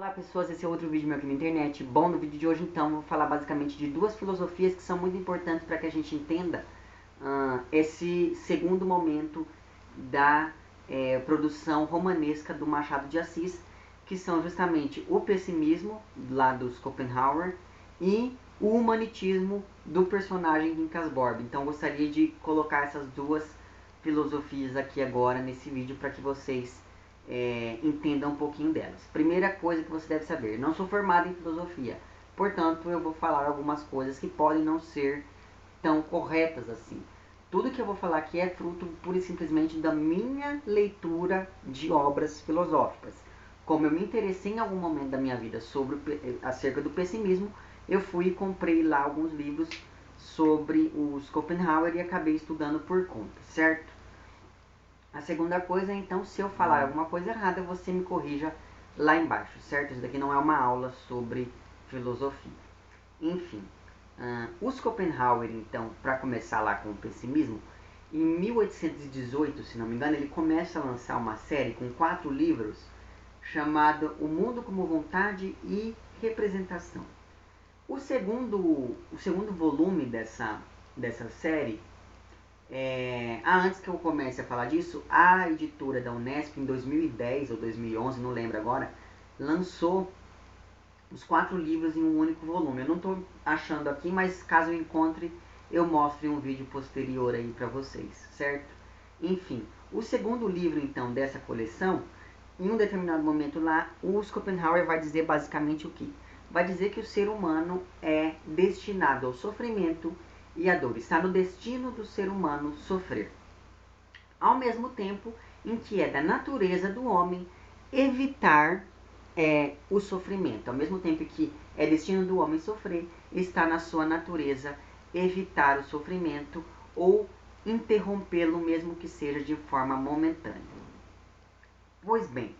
Olá pessoas, esse é outro vídeo meu aqui na internet. Bom, no vídeo de hoje então eu vou falar basicamente de duas filosofias que são muito importantes para que a gente entenda esse segundo momento da produção romanesca do Machado de Assis, que são justamente o pessimismo, lá dos Schopenhauer, e o humanitismo do personagem Quincas Borba. Então eu gostaria de colocar essas duas filosofias aqui agora nesse vídeo para que vocês entenda um pouquinho delas. Primeira coisa que você deve saber: não sou formado em filosofia, portanto eu vou falar algumas coisas que podem não ser tão corretas assim. Tudo que eu vou falar aqui é fruto pura e simplesmente da minha leitura de obras filosóficas. Como eu me interessei em algum momento da minha vida acerca do pessimismo, eu fui e comprei lá alguns livros sobre o Schopenhauer e acabei estudando por conta, certo? A segunda coisa é, então, se eu falar alguma coisa errada, você me corrija lá embaixo, certo? Isso daqui não é uma aula sobre filosofia. Enfim, o Schopenhauer, então, para começar lá com o pessimismo, em 1818, se não me engano, ele começa a lançar uma série com 4 livros chamada O Mundo como Vontade e Representação. O segundo volume dessa série antes que eu comece a falar disso, a editora da Unesp, em 2010 ou 2011, não lembro agora, lançou os 4 livros em um único volume. Eu não estou achando aqui, mas caso eu encontre, eu mostro em um vídeo posterior aí para vocês, certo? Enfim, o segundo livro, então, dessa coleção, em um determinado momento lá, o Schopenhauer vai dizer basicamente o que? Vai dizer que o ser humano é destinado ao sofrimento e à dor. Está no destino do ser humano sofrer. Ao mesmo tempo em que é da natureza do homem evitar o sofrimento. Ao mesmo tempo que é destino do homem sofrer, está na sua natureza evitar o sofrimento ou interrompê-lo, mesmo que seja de forma momentânea. Pois bem,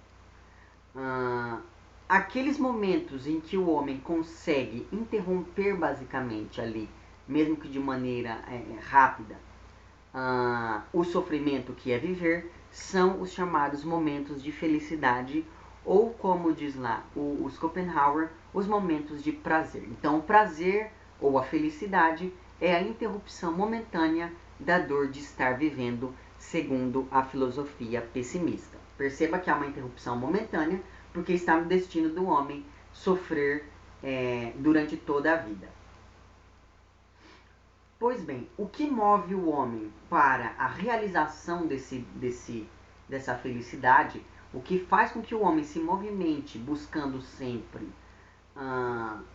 aqueles momentos em que o homem consegue interromper basicamente ali, mesmo que de maneira rápida, o sofrimento que é viver, são os chamados momentos de felicidade, ou como diz lá o Schopenhauer, os momentos de prazer. Então o prazer ou a felicidade é a interrupção momentânea da dor de estar vivendo, segundo a filosofia pessimista. Perceba que há uma interrupção momentânea, porque está no destino do homem sofrer durante toda a vida. Pois bem, o que move o homem para a realização dessa felicidade, o que faz com que o homem se movimente buscando sempre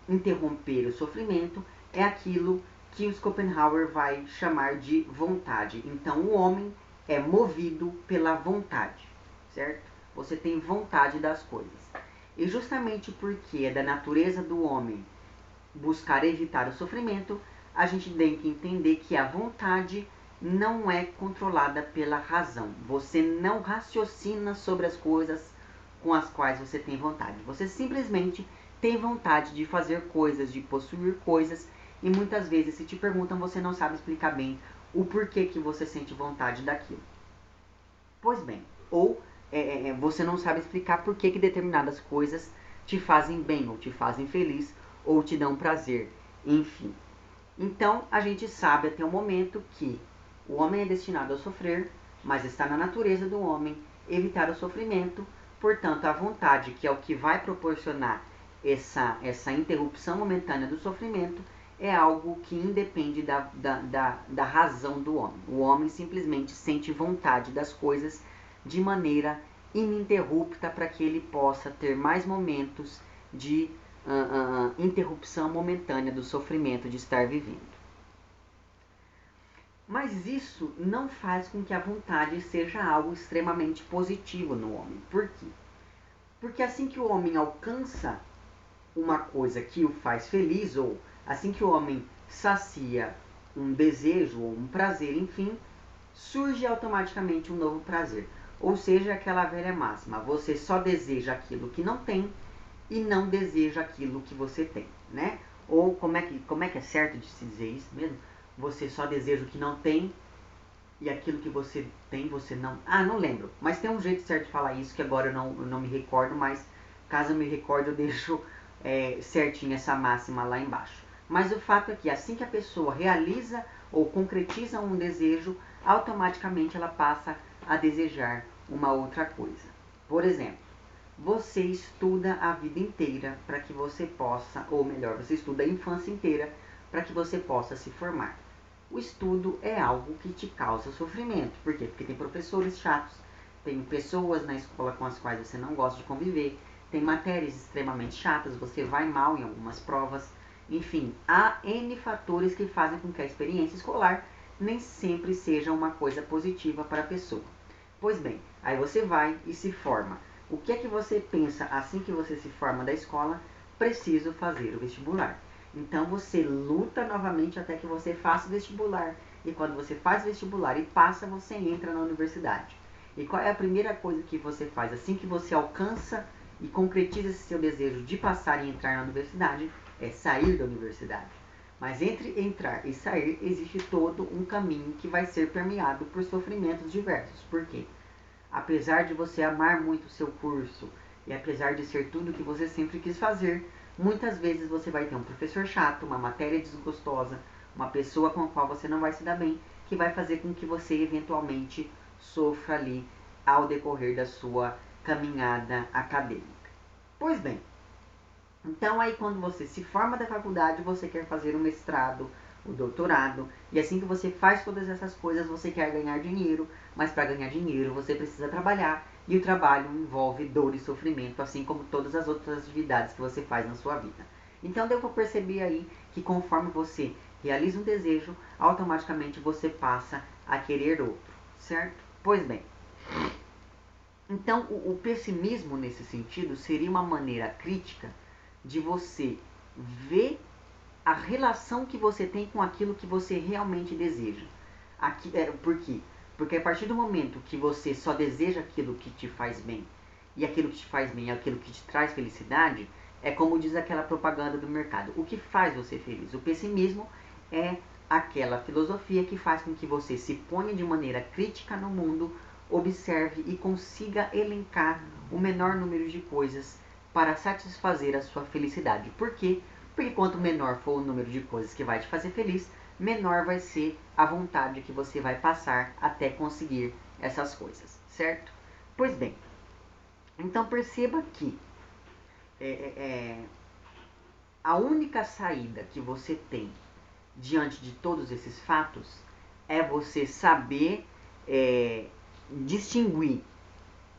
interromper o sofrimento, é aquilo que o Schopenhauer vai chamar de vontade. Então o homem é movido pela vontade, certo? Você tem vontade das coisas. E justamente porque é da natureza do homem buscar evitar o sofrimento, a gente tem que entender que a vontade não é controlada pela razão. Você não raciocina sobre as coisas com as quais você tem vontade. Você simplesmente tem vontade de fazer coisas, de possuir coisas, e muitas vezes se te perguntam, você não sabe explicar bem o porquê que você sente vontade daquilo. Pois bem, ou você não sabe explicar por que determinadas coisas te fazem bem, ou te fazem feliz, ou te dão prazer, enfim. Então, a gente sabe até o momento que o homem é destinado a sofrer, mas está na natureza do homem evitar o sofrimento. Portanto, a vontade, que é o que vai proporcionar essa interrupção momentânea do sofrimento, é algo que independe da razão do homem. O homem simplesmente sente vontade das coisas de maneira ininterrupta para que ele possa ter mais momentos de interrupção momentânea do sofrimento de estar vivendo. Mas isso não faz com que a vontade seja algo extremamente positivo no homem. Por quê? Porque assim que o homem alcança uma coisa que o faz feliz, ou assim que o homem sacia um desejo ou um prazer, enfim, surge automaticamente um novo prazer. Ou seja, aquela velha máxima: você só deseja aquilo que não tem e não deseja aquilo que você tem, né? Ou como é que é certo de se dizer isso mesmo? Você só deseja o que não tem e aquilo que você tem você não... não lembro. Mas tem um jeito certo de falar isso que agora eu não me recordo, mas Caso eu me recorde, eu deixo certinho essa máxima lá embaixo. Mas o fato é que assim que a pessoa realiza ou concretiza um desejo, automaticamente ela passa a desejar uma outra coisa. Por exemplo, você estuda a vida inteira para que você possa, ou melhor, você estuda a infância inteira para que você possa se formar. O estudo é algo que te causa sofrimento. Por quê? Porque tem professores chatos, tem pessoas na escola com as quais você não gosta de conviver, tem matérias extremamente chatas, você vai mal em algumas provas. Enfim, há N fatores que fazem com que a experiência escolar nem sempre seja uma coisa positiva para a pessoa. Pois bem, aí você vai e se forma. O que é que você pensa assim que você se forma da escola? Preciso fazer o vestibular. Então você luta novamente até que você faça o vestibular. E quando você faz o vestibular e passa, você entra na universidade. E qual é a primeira coisa que você faz assim que você alcança e concretiza esse seu desejo de passar e entrar na universidade? É sair da universidade. Mas entre entrar e sair, existe todo um caminho que vai ser permeado por sofrimentos diversos. Por quê? Apesar de você amar muito o seu curso e apesar de ser tudo que você sempre quis fazer, muitas vezes você vai ter um professor chato, uma matéria desgostosa, uma pessoa com a qual você não vai se dar bem, que vai fazer com que você eventualmente sofra ali ao decorrer da sua caminhada acadêmica. Pois bem, então aí quando você se forma da faculdade, você quer fazer um mestrado, o doutorado, e assim que você faz todas essas coisas, você quer ganhar dinheiro, mas para ganhar dinheiro você precisa trabalhar, e o trabalho envolve dor e sofrimento, assim como todas as outras atividades que você faz na sua vida. Então deu para perceber aí que conforme você realiza um desejo, automaticamente você passa a querer outro, certo? Pois bem, então o pessimismo nesse sentido seria uma maneira crítica de você ver a relação que você tem com aquilo que você realmente deseja. Por quê? Porque a partir do momento que você só deseja aquilo que te faz bem, e aquilo que te faz bem é aquilo que te traz felicidade, é como diz aquela propaganda do mercado. O que faz você feliz? O pessimismo é aquela filosofia que faz com que você se ponha de maneira crítica no mundo, observe e consiga elencar o menor número de coisas para satisfazer a sua felicidade. Por quê? Porque quanto menor for o número de coisas que vai te fazer feliz, menor vai ser a vontade que você vai passar até conseguir essas coisas, certo? Pois bem, então perceba que a única saída que você tem diante de todos esses fatos é você saber distinguir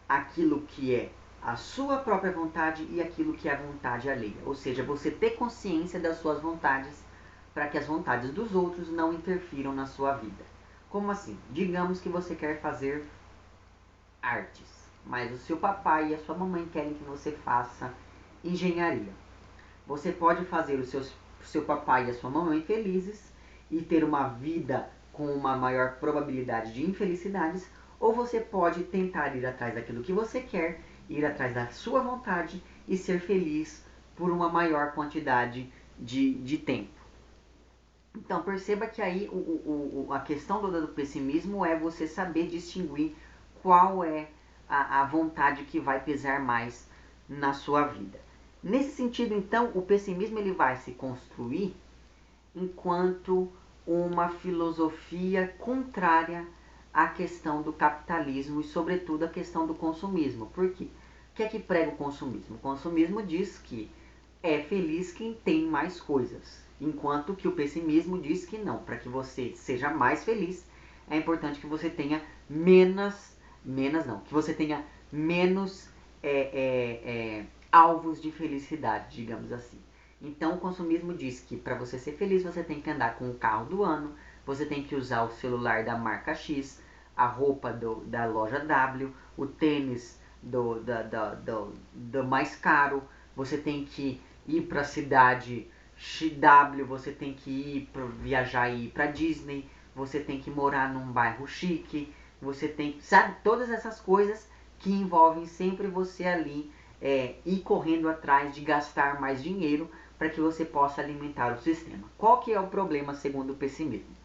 aquilo que é a sua própria vontade e aquilo que é a vontade alheia. Ou seja, você ter consciência das suas vontades para que as vontades dos outros não interfiram na sua vida. Como assim? Digamos que você quer fazer artes, mas o seu papai e a sua mamãe querem que você faça engenharia. Você pode fazer o seu papai e a sua mamãe felizes e ter uma vida com uma maior probabilidade de infelicidades, ou você pode tentar ir atrás daquilo que você quer, ir atrás da sua vontade e ser feliz por uma maior quantidade de tempo. Então perceba que aí a questão do pessimismo é você saber distinguir qual é a vontade que vai pesar mais na sua vida. Nesse sentido, então, o pessimismo ele vai se construir enquanto uma filosofia contrária à questão do capitalismo e, sobretudo, à questão do consumismo. Por quê? O que é que prega o consumismo? O consumismo diz que é feliz quem tem mais coisas, enquanto que o pessimismo diz que não. Para que você seja mais feliz, é importante que você tenha que você tenha menos alvos de felicidade, digamos assim. Então o consumismo diz que para você ser feliz você tem que andar com o carro do ano, você tem que usar o celular da marca X, a roupa da loja W, o tênis do mais caro, você tem que ir para a cidade XW, você tem que ir viajar e ir para Disney, você tem que morar num bairro chique, você tem, sabe, todas essas coisas que envolvem sempre você ali ir correndo atrás de gastar mais dinheiro para que você possa alimentar o sistema. Qual que é o problema segundo o pessimismo?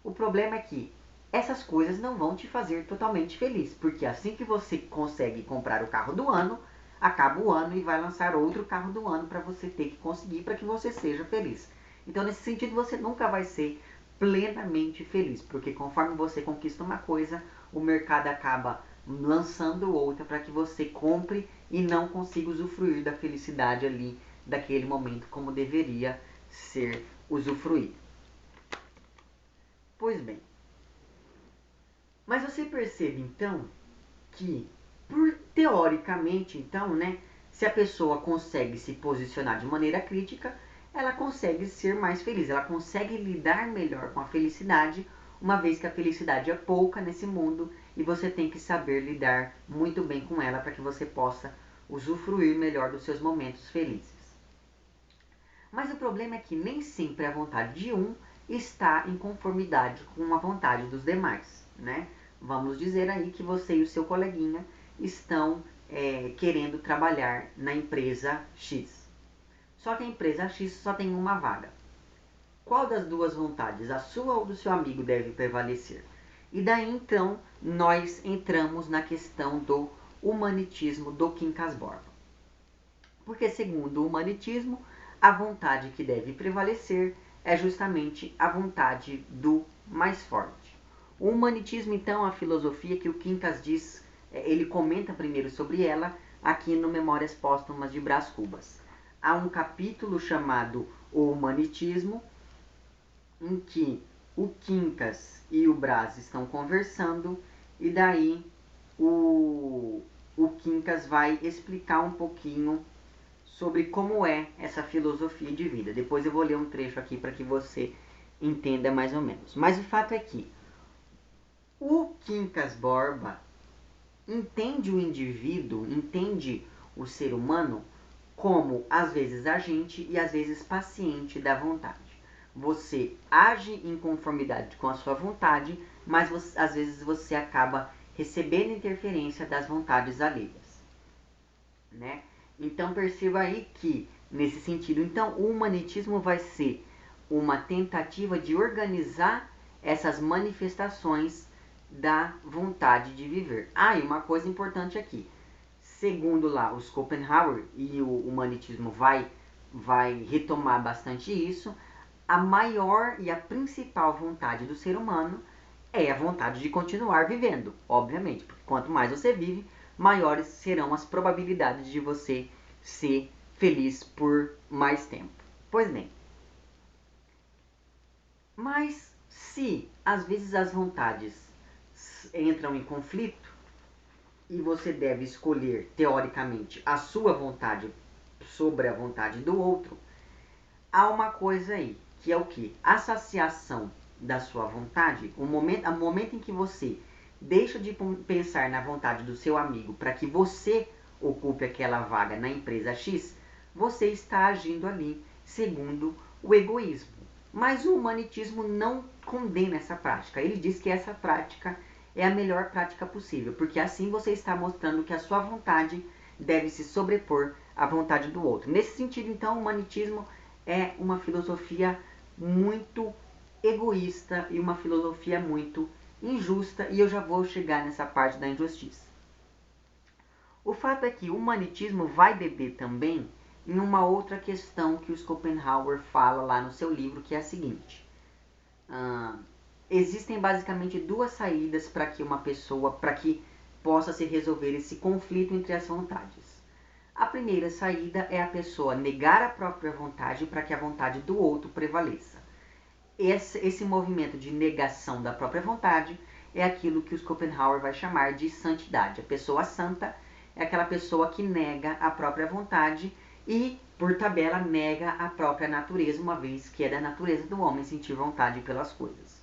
O problema é que essas coisas não vão te fazer totalmente feliz, porque assim que você consegue comprar o carro do ano, acaba o ano e vai lançar outro carro do ano para você ter que conseguir para que você seja feliz. Então, nesse sentido, você nunca vai ser plenamente feliz, porque conforme você conquista uma coisa, o mercado acaba lançando outra para que você compre e não consiga usufruir da felicidade ali daquele momento como deveria ser usufruído. Pois bem, mas você percebe então que, teoricamente, então, né, se a pessoa consegue se posicionar de maneira crítica, ela consegue ser mais feliz, ela consegue lidar melhor com a felicidade, uma vez que a felicidade é pouca nesse mundo e você tem que saber lidar muito bem com ela para que você possa usufruir melhor dos seus momentos felizes. Mas o problema é que nem sempre a vontade de um está em conformidade com a vontade dos demais, né? Vamos dizer aí que você e o seu coleguinha estão querendo trabalhar na empresa X. Só que a empresa X só tem uma vaga. Qual das duas vontades, a sua ou do seu amigo, deve prevalecer? E daí então nós entramos na questão do humanitismo do Quincas Borba. Porque segundo o humanitismo, a vontade que deve prevalecer é justamente a vontade do mais forte. O humanitismo, então, é a filosofia que o Quincas diz, ele comenta primeiro sobre ela aqui no Memórias Póstumas de Brás Cubas. Há um capítulo chamado O Humanitismo, em que o Quincas e o Brás estão conversando, e daí o Quincas vai explicar um pouquinho sobre como é essa filosofia de vida. Depois eu vou ler um trecho aqui para que você entenda mais ou menos. Mas o fato é que o Quincas Borba entende o indivíduo, entende o ser humano como às vezes agente e às vezes paciente da vontade. Você age em conformidade com a sua vontade, mas você, às vezes você acaba recebendo interferência das vontades alheias, né? Então perceba aí que, nesse sentido, então, o humanitismo vai ser uma tentativa de organizar essas manifestações da vontade de viver. Ah, e uma coisa importante aqui. Segundo lá os Schopenhauer, e o humanitismo vai retomar bastante isso, a maior e a principal vontade do ser humano é a vontade de continuar vivendo, obviamente, porque quanto mais você vive, maiores serão as probabilidades de você ser feliz por mais tempo. Pois bem, mas se às vezes as vontades entram em conflito e você deve escolher, teoricamente, a sua vontade sobre a vontade do outro, há uma coisa aí, que é o que? A saciação da sua vontade, o momento em que você deixa de pensar na vontade do seu amigo para que você ocupe aquela vaga na empresa X, você está agindo ali segundo o egoísmo. Mas o humanitismo não condena essa prática. Ele diz que essa prática é a melhor prática possível, porque assim você está mostrando que a sua vontade deve se sobrepor à vontade do outro. Nesse sentido, então, o humanitismo é uma filosofia muito egoísta e uma filosofia muito injusta, e eu já vou chegar nessa parte da injustiça. O fato é que o humanitismo vai beber também em uma outra questão que o Schopenhauer fala lá no seu livro, que é a seguinte. Existem basicamente duas saídas para que uma pessoa, para que possa se resolver esse conflito entre as vontades. A primeira saída é a pessoa negar a própria vontade para que a vontade do outro prevaleça. Esse movimento de negação da própria vontade é aquilo que o Schopenhauer vai chamar de santidade. A pessoa santa é aquela pessoa que nega a própria vontade e, por tabela, nega a própria natureza, uma vez que é da natureza do homem sentir vontade pelas coisas.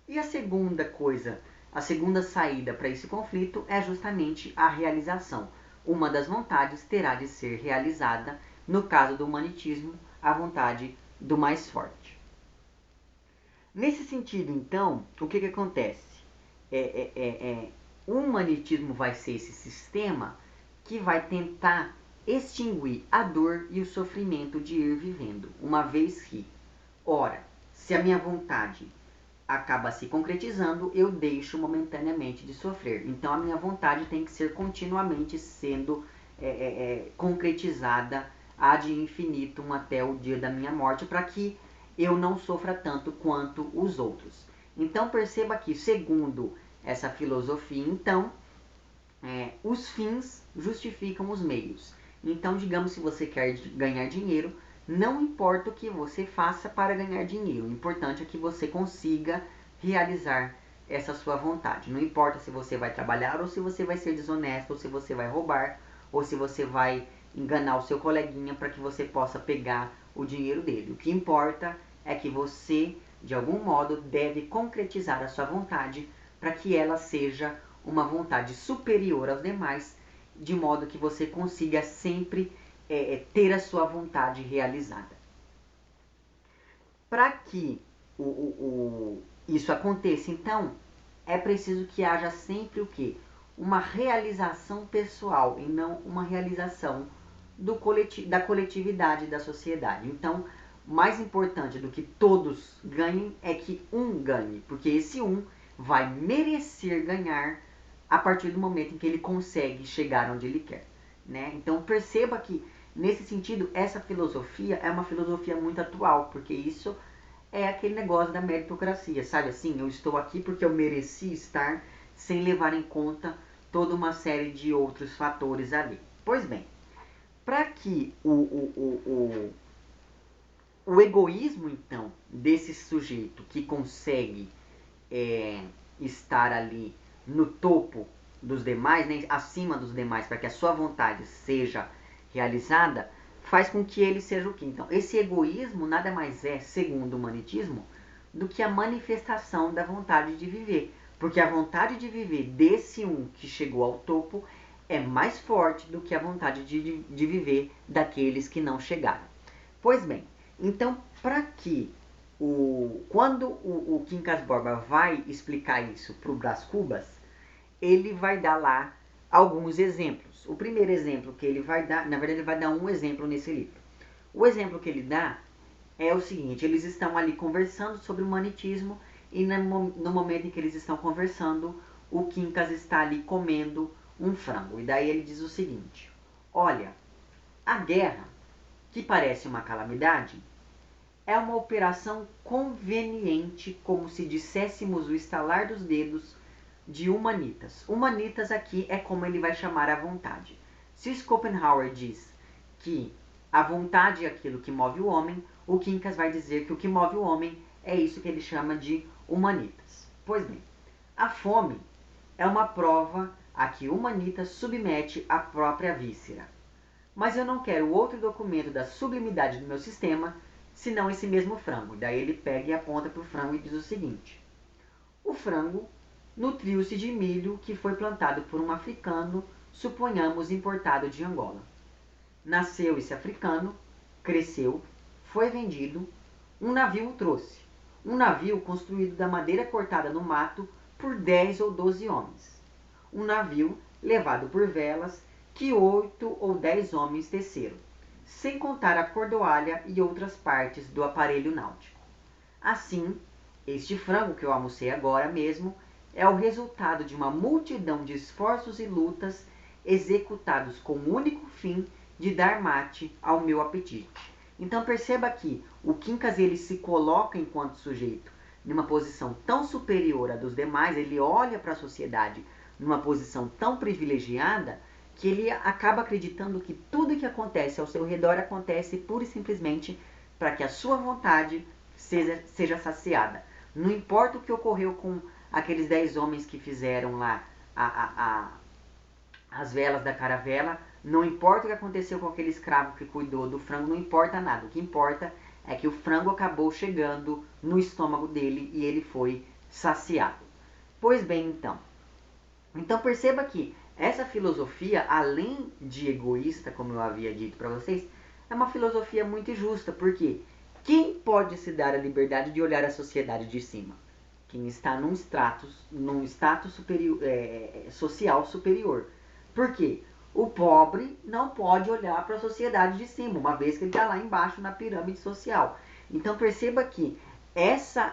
E a segunda coisa, a segunda saída para esse conflito é justamente a realização. Uma das vontades terá de ser realizada, no caso do humanitismo, a vontade do mais forte. Nesse sentido, então, o que acontece? O humanitismo vai ser esse sistema que vai tentar extinguir a dor e o sofrimento de ir vivendo, uma vez que, ora, se a minha vontade acaba se concretizando, eu deixo momentaneamente de sofrer. Então a minha vontade tem que ser continuamente sendo concretizada ad infinitum até o dia da minha morte, para que eu não sofra tanto quanto os outros. Então perceba que, segundo essa filosofia, então, os fins justificam os meios. Então, digamos, se você quer ganhar dinheiro, não importa o que você faça para ganhar dinheiro, o importante é que você consiga realizar essa sua vontade. Não importa se você vai trabalhar, ou se você vai ser desonesto, ou se você vai roubar, ou se você vai enganar o seu coleguinha para que você possa pegar o dinheiro dele. O que importa é que você, de algum modo, deve concretizar a sua vontade para que ela seja uma vontade superior aos demais, de modo que você consiga sempre ter a sua vontade realizada. Para que isso aconteça, então, é preciso que haja sempre o quê? Uma realização pessoal e não uma realização da coletividade da sociedade. Então, mais importante do que todos ganhem é que um ganhe, porque esse um vai merecer ganhar a partir do momento em que ele consegue chegar onde ele quer, né? Então perceba que, nesse sentido, essa filosofia é uma filosofia muito atual, porque isso é aquele negócio da meritocracia, sabe assim? Eu estou aqui porque eu mereci estar, sem levar em conta toda uma série de outros fatores ali. Pois bem, para que o egoísmo, então, desse sujeito que consegue estar ali no topo dos demais, né, acima dos demais, para que a sua vontade seja realizada, faz com que ele seja o quê? Então, esse egoísmo nada mais é, segundo o humanitismo, do que a manifestação da vontade de viver. Porque a vontade de viver desse um que chegou ao topo é mais forte do que a vontade de viver daqueles que não chegaram. Pois bem, então, para que quando o Quincas Borba vai explicar isso para o Brás Cubas, ele vai dar lá alguns exemplos. O primeiro exemplo que ele vai dar, na verdade ele vai dar um exemplo nesse livro. O exemplo que ele dá é o seguinte: eles estão ali conversando sobre o humanitismo e no momento em que eles estão conversando, o Quincas está ali comendo um frango. E daí ele diz o seguinte: olha, a guerra, que parece uma calamidade, é uma operação conveniente, como se disséssemos o estalar dos dedos de humanitas. Humanitas aqui é como ele vai chamar a vontade. Se Schopenhauer diz que a vontade é aquilo que move o homem, o Quincas vai dizer que o que move o homem é isso que ele chama de humanitas. Pois bem, a fome é uma prova a que humanitas submete a própria víscera. Mas eu não quero outro documento da sublimidade do meu sistema, senão esse mesmo frango. Daí ele pega e aponta para o frango e diz o seguinte: o frango nutriu-se de milho que foi plantado por um africano, suponhamos importado de Angola. Nasceu esse africano, cresceu, foi vendido, um navio o trouxe. Um navio construído da madeira cortada no mato por 10 ou 12 homens. Um navio levado por velas que 8 ou 10 homens teceram, sem contar a cordoalha e outras partes do aparelho náutico. Assim, este frango que eu almocei agora mesmo é o resultado de uma multidão de esforços e lutas executados com o único fim de dar mate ao meu apetite. Então perceba que o Quincas ele se coloca enquanto sujeito numa posição tão superior à dos demais, ele olha para a sociedade numa posição tão privilegiada, que ele acaba acreditando que tudo que acontece ao seu redor acontece pura e simplesmente para que a sua vontade seja saciada. Não importa o que ocorreu com aqueles 10 homens que fizeram lá as velas da caravela, não importa o que aconteceu com aquele escravo que cuidou do frango, não importa nada. O que importa é que o frango acabou chegando no estômago dele e ele foi saciado. Pois bem, então perceba que essa filosofia, além de egoísta, como eu havia dito para vocês, é uma filosofia muito injusta, porque quem pode se dar a liberdade de olhar a sociedade de cima? Quem está num status superior, social superior. Por quê? O pobre não pode olhar para a sociedade de cima, uma vez que ele está lá embaixo na pirâmide social. Então perceba que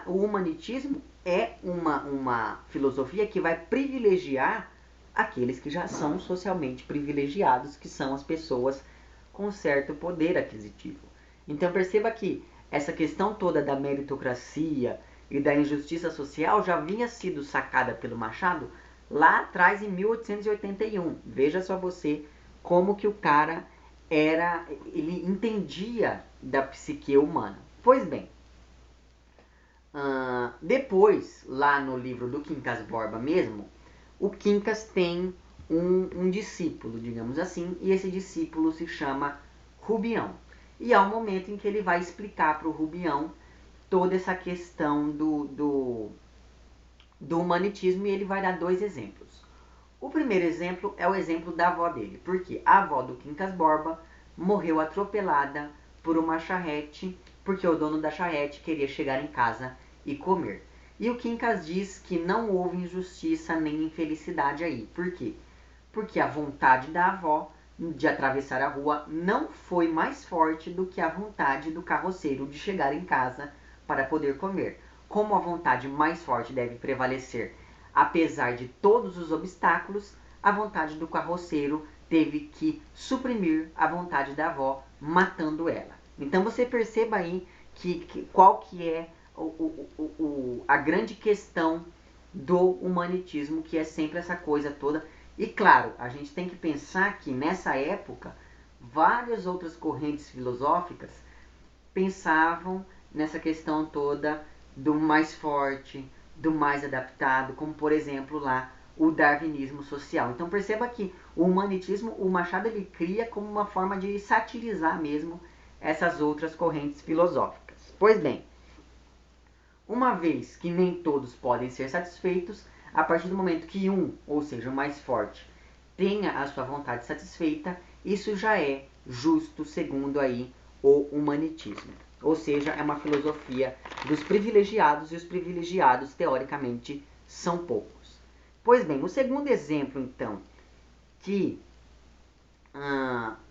o humanitismo é uma filosofia que vai privilegiar aqueles que já são socialmente privilegiados, que são as pessoas com certo poder aquisitivo. Então perceba que essa questão toda da meritocracia e da injustiça social já vinha sido sacada pelo Machado lá atrás em 1881. Veja só você como que o cara ele entendia da psique humana. Pois bem, depois, lá no livro do Quincas Borba mesmo, o Quincas tem um discípulo, digamos assim, e esse discípulo se chama Rubião. E há um momento em que ele vai explicar para o Rubião toda essa questão do humanitismo, e ele vai dar dois exemplos. O primeiro exemplo é o exemplo da avó dele, porque a avó do Quincas Borba morreu atropelada por uma charrete, porque o dono da charrete queria chegar em casa e comer. E o Quincas diz que não houve injustiça nem infelicidade aí. Por quê? Porque a vontade da avó de atravessar a rua não foi mais forte do que a vontade do carroceiro de chegar em casa para poder comer. Como a vontade mais forte deve prevalecer, apesar de todos os obstáculos, a vontade do carroceiro teve que suprimir a vontade da avó, matando ela. Então você perceba aí qual que é a grande questão do humanitismo, que é sempre essa coisa toda. E claro, a gente tem que pensar que nessa época, várias outras correntes filosóficas pensavam nessa questão toda do mais forte, do mais adaptado, como por exemplo lá o darwinismo social. Então perceba que o humanitismo, o Machado ele cria como uma forma de satirizar mesmo essas outras correntes filosóficas. Pois bem, uma vez que nem todos podem ser satisfeitos, a partir do momento que um, ou seja, o mais forte, tenha a sua vontade satisfeita, isso já é justo segundo aí o humanitismo. Ou seja, é uma filosofia dos privilegiados, e os privilegiados, teoricamente, são poucos. Pois bem, o segundo exemplo, então, que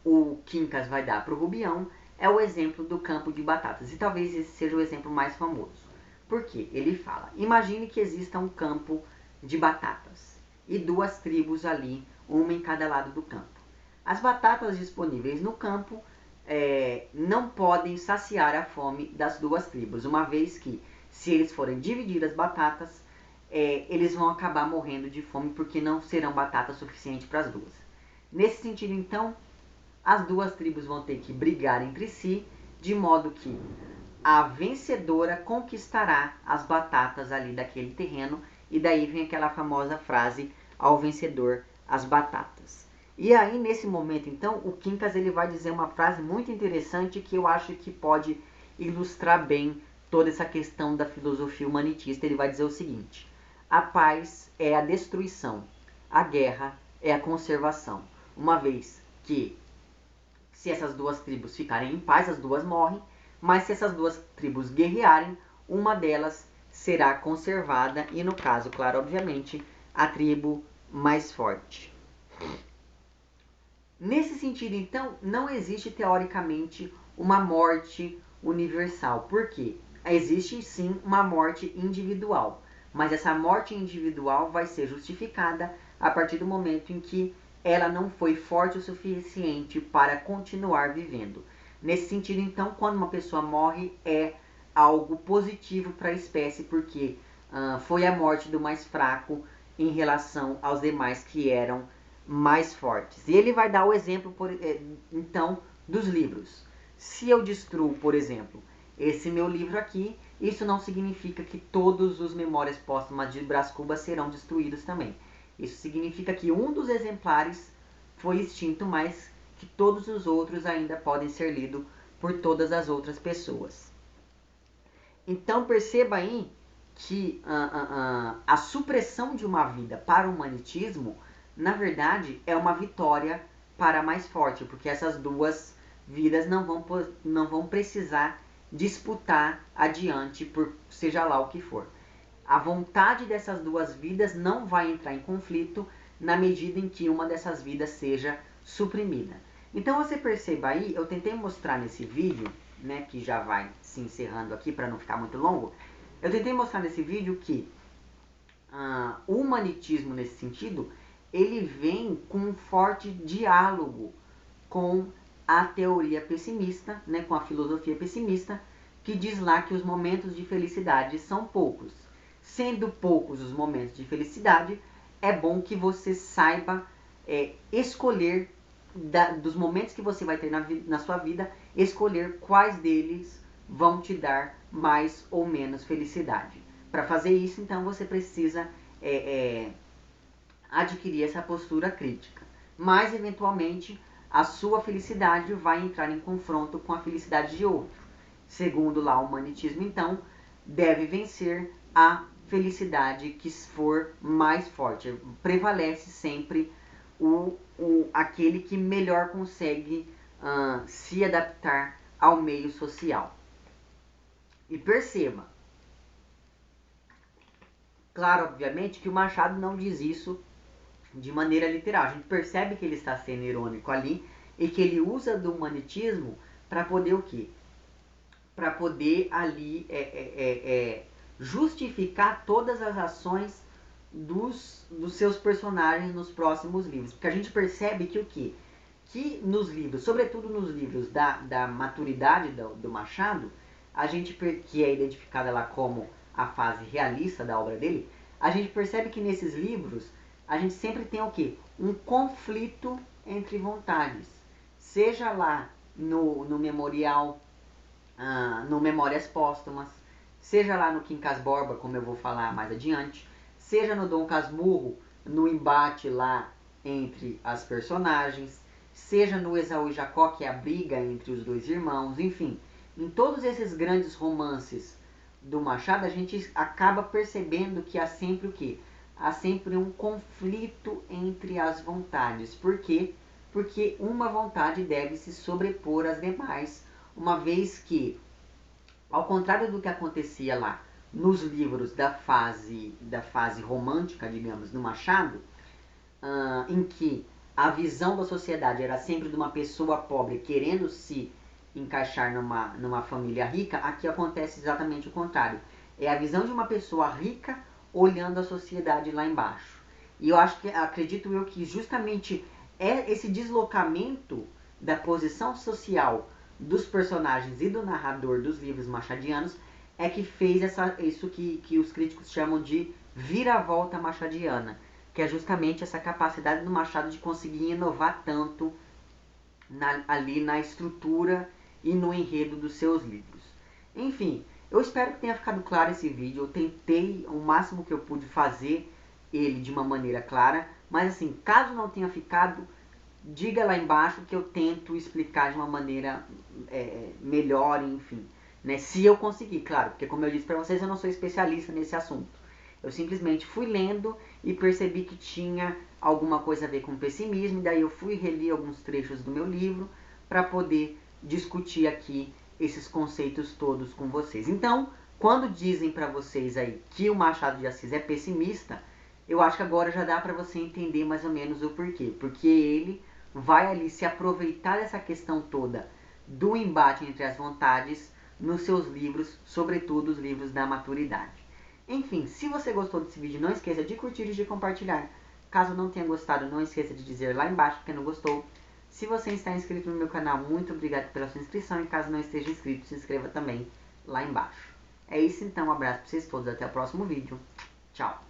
o Quincas vai dar para o Rubião é o exemplo do campo de batatas. E talvez esse seja o exemplo mais famoso. Por quê? Ele fala, imagine que exista um campo de batatas e duas tribos ali, uma em cada lado do campo. As batatas disponíveis no campo não podem saciar a fome das duas tribos, uma vez que, se eles forem dividir as batatas, eles vão acabar morrendo de fome porque não serão batatas suficientes para as duas. Nesse sentido, então, as duas tribos vão ter que brigar entre si, de modo que a vencedora conquistará as batatas ali daquele terreno, e daí vem aquela famosa frase, ao vencedor as batatas. E aí, nesse momento, então, o Quincas ele vai dizer uma frase muito interessante que eu acho que pode ilustrar bem toda essa questão da filosofia humanitista. Ele vai dizer o seguinte: a paz é a destruição, a guerra é a conservação. Uma vez que, se essas duas tribos ficarem em paz, as duas morrem, mas se essas duas tribos guerrearem, uma delas será conservada, e no caso, claro, obviamente, a tribo mais forte. Nesse sentido, então, não existe teoricamente uma morte universal. Por quê? Existe sim uma morte individual, mas essa morte individual vai ser justificada a partir do momento em que ela não foi forte o suficiente para continuar vivendo. Nesse sentido, então, quando uma pessoa morre, é algo positivo para a espécie, porque foi a morte do mais fraco em relação aos demais que eram mais fortes. E ele vai dar o exemplo, então, dos livros. Se eu destruo, por exemplo, esse meu livro aqui, isso não significa que todos os Memórias Póstumas de Brás Cubas serão destruídos também. Isso significa que um dos exemplares foi extinto, mas que todos os outros ainda podem ser lidos por todas as outras pessoas. Então perceba aí que a supressão de uma vida para o humanitismo, na verdade, é uma vitória para a mais forte, porque essas duas vidas não vão precisar disputar adiante por seja lá o que for. A vontade dessas duas vidas não vai entrar em conflito na medida em que uma dessas vidas seja suprimida. Então você perceba aí, eu tentei mostrar nesse vídeo, né, que já vai se encerrando aqui para não ficar muito longo, eu tentei mostrar nesse vídeo que o humanitismo nesse sentido, ele vem com um forte diálogo com a teoria pessimista, né, com a filosofia pessimista, que diz lá que os momentos de felicidade são poucos. Sendo poucos os momentos de felicidade, é bom que você saiba escolher dos momentos que você vai ter na sua vida, escolher quais deles vão te dar mais ou menos felicidade. Para fazer isso, então, você precisa adquirir essa postura crítica. Mas, eventualmente, a sua felicidade vai entrar em confronto com a felicidade de outro. Segundo lá o humanitismo, então, deve vencer a felicidade que for mais forte. Prevalece sempre aquele que melhor consegue se adaptar ao meio social. E perceba, claro, obviamente, que o Machado não diz isso de maneira literal. A gente percebe que ele está sendo irônico ali e que ele usa do humanitismo para poder o quê? Para poder ali justificar todas as ações dos seus personagens nos próximos livros. Porque a gente percebe que o quê? Que nos livros, sobretudo nos livros da maturidade do Machado, a gente, que é identificada lá como a fase realista da obra dele, a gente percebe que nesses livros a gente sempre tem o quê? Um conflito entre vontades. Seja lá no Memorial, no Memórias Póstumas, seja lá no Quincas Borba, como eu vou falar mais adiante, seja no Dom Casmurro, no embate lá entre as personagens, seja no Esaú e Jacó, que é a briga entre os dois irmãos, enfim. Em todos esses grandes romances do Machado, a gente acaba percebendo que há sempre o quê? Há sempre um conflito entre as vontades. Por quê? Porque uma vontade deve se sobrepor às demais, uma vez que, ao contrário do que acontecia lá nos livros da fase romântica, digamos, do Machado, em que a visão da sociedade era sempre de uma pessoa pobre querendo se encaixar numa família rica, aqui acontece exatamente o contrário. É a visão de uma pessoa rica olhando a sociedade lá embaixo. E eu acredito eu que justamente esse deslocamento da posição social dos personagens e do narrador dos livros machadianos é que fez isso que os críticos chamam de viravolta machadiana, que é justamente essa capacidade do Machado de conseguir inovar tanto ali na estrutura e no enredo dos seus livros. Enfim, eu espero que tenha ficado claro esse vídeo. Eu tentei o máximo que eu pude fazer ele de uma maneira clara, mas assim, caso não tenha ficado, diga lá embaixo que eu tento explicar de uma maneira melhor, enfim, né? Se eu conseguir, claro, porque como eu disse para vocês, eu não sou especialista nesse assunto. Eu simplesmente fui lendo e percebi que tinha alguma coisa a ver com pessimismo, e daí eu fui reler alguns trechos do meu livro para poder discutir aqui esses conceitos todos com vocês. Então, quando dizem para vocês aí que o Machado de Assis é pessimista, eu acho que agora já dá para você entender mais ou menos o porquê. Porque ele vai ali se aproveitar dessa questão toda do embate entre as vontades nos seus livros, sobretudo os livros da maturidade. Enfim, se você gostou desse vídeo, não esqueça de curtir e de compartilhar. Caso não tenha gostado, não esqueça de dizer lá embaixo que não gostou. Se você está inscrito no meu canal, muito obrigado pela sua inscrição. E caso não esteja inscrito, se inscreva também lá embaixo. É isso então, um abraço para vocês todos, até o próximo vídeo. Tchau!